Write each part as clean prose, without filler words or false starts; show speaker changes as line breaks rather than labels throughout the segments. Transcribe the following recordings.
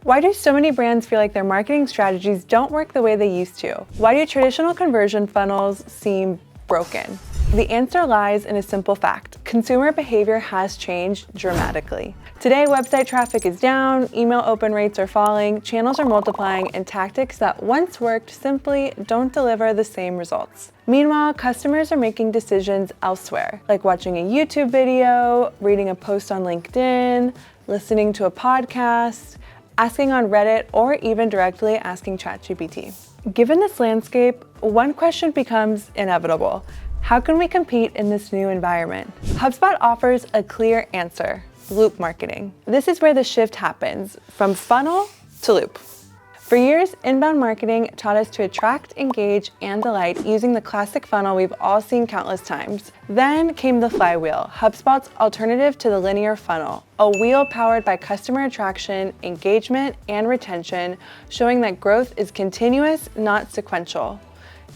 Why do so many brands feel like their marketing strategies don't work the way they used to? Why do traditional conversion funnels seem broken? The answer lies in a simple fact. Consumer behavior has changed dramatically. Today, website traffic is down, email open rates are falling, channels are multiplying, and tactics that once worked simply don't deliver the same results. Meanwhile, customers are making decisions elsewhere, like watching a YouTube video, reading a post on LinkedIn, listening to a podcast, asking on Reddit, or even directly asking ChatGPT. Given this landscape, one question becomes inevitable. How can we compete in this new environment? HubSpot offers a clear answer: loop marketing. This is where the shift happens, from funnel to loop. For years, inbound marketing taught us to attract, engage, and delight using the classic funnel we've all seen countless times. Then came the flywheel, HubSpot's alternative to the linear funnel, a wheel powered by customer attraction, engagement, and retention, showing that growth is continuous, not sequential.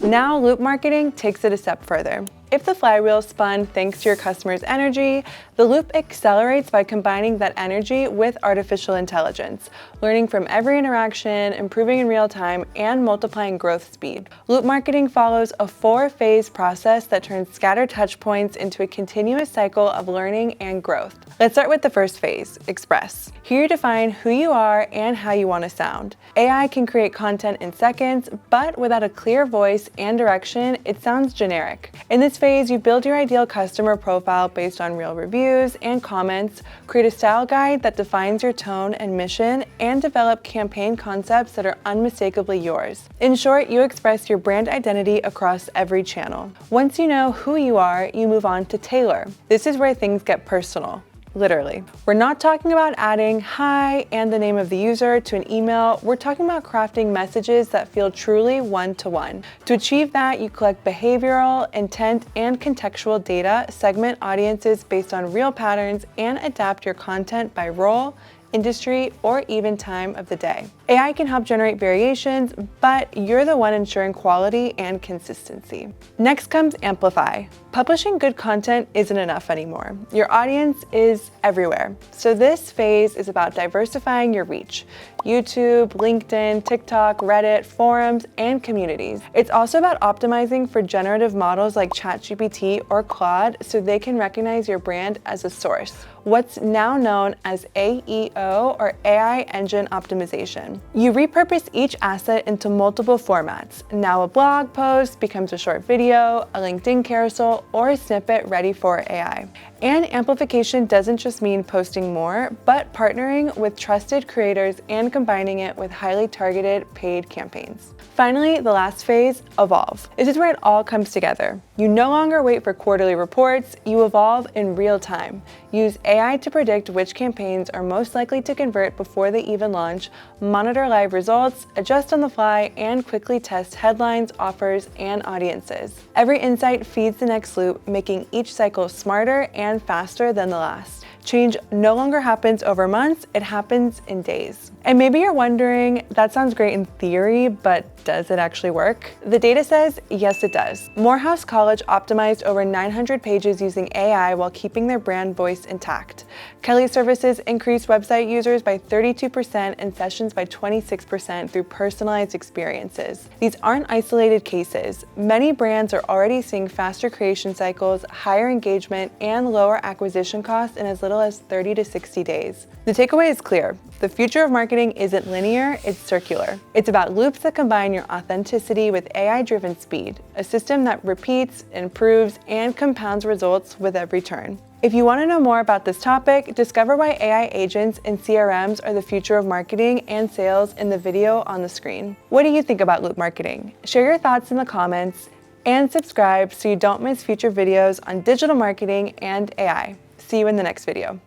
Now, loop marketing takes it a step further. If the flywheel spun thanks to your customer's energy, the loop accelerates by combining that energy with artificial intelligence, learning from every interaction, improving in real time, and multiplying growth speed. Loop marketing follows a 4-phase process that turns scattered touch points into a continuous cycle of learning and growth. Let's start with the first phase, express. Here you define who you are and how you want to sound. AI can create content in seconds, but without a clear voice and direction, it sounds generic. In this phase, you build your ideal customer profile based on real reviews and comments, create a style guide that defines your tone and mission, and develop campaign concepts that are unmistakably yours. In short, you express your brand identity across every channel. Once you know who you are, you move on to tailor. This is where things get personal. Literally. We're not talking about adding hi and the name of the user to an email. We're talking about crafting messages that feel truly one-to-one. To achieve that, you collect behavioral, intent, and contextual data, segment audiences based on real patterns, and adapt your content by role, industry, or even time of the day. AI can help generate variations, but you're the one ensuring quality and consistency. Next comes amplify. Publishing good content isn't enough anymore. Your audience is everywhere. So this phase is about diversifying your reach: YouTube, LinkedIn, TikTok, Reddit, forums, and communities. It's also about optimizing for generative models like ChatGPT or Claude so they can recognize your brand as a source. What's now known as AEO, or AI Engine Optimization. You repurpose each asset into multiple formats. Now a blog post becomes a short video, a LinkedIn carousel, or a snippet ready for AI. And amplification doesn't just mean posting more, but partnering with trusted creators and combining it with highly targeted paid campaigns. Finally, the last phase, evolve. This is where it all comes together. You no longer wait for quarterly reports, you evolve in real time. Use AI to predict which campaigns are most likely to convert before they even launch, monitor live results, adjust on the fly, and quickly test headlines, offers, and audiences. Every insight feeds the next loop, making each cycle smarter and faster than the last. Change no longer happens over months, it happens in days. And maybe you're wondering, that sounds great in theory, but does it actually work? The data says, yes, it does. Morehouse College optimized over 900 pages using AI while keeping their brand voice intact. Kelly Services increased website users by 32% and sessions by 26% through personalized experiences. These aren't isolated cases. Many brands are already seeing faster creation cycles, higher engagement, and lower acquisition costs in as little as 30 to 60 days. The takeaway is clear. The future of marketing isn't linear, it's circular. It's about loops that combine your authenticity with AI-driven speed, a system that repeats, improves, and compounds results with every turn. If you want to know more about this topic, discover why AI agents and CRMs are the future of marketing and sales in the video on the screen. What do you think about loop marketing? Share your thoughts in the comments and subscribe so you don't miss future videos on digital marketing and AI. See you in the next video.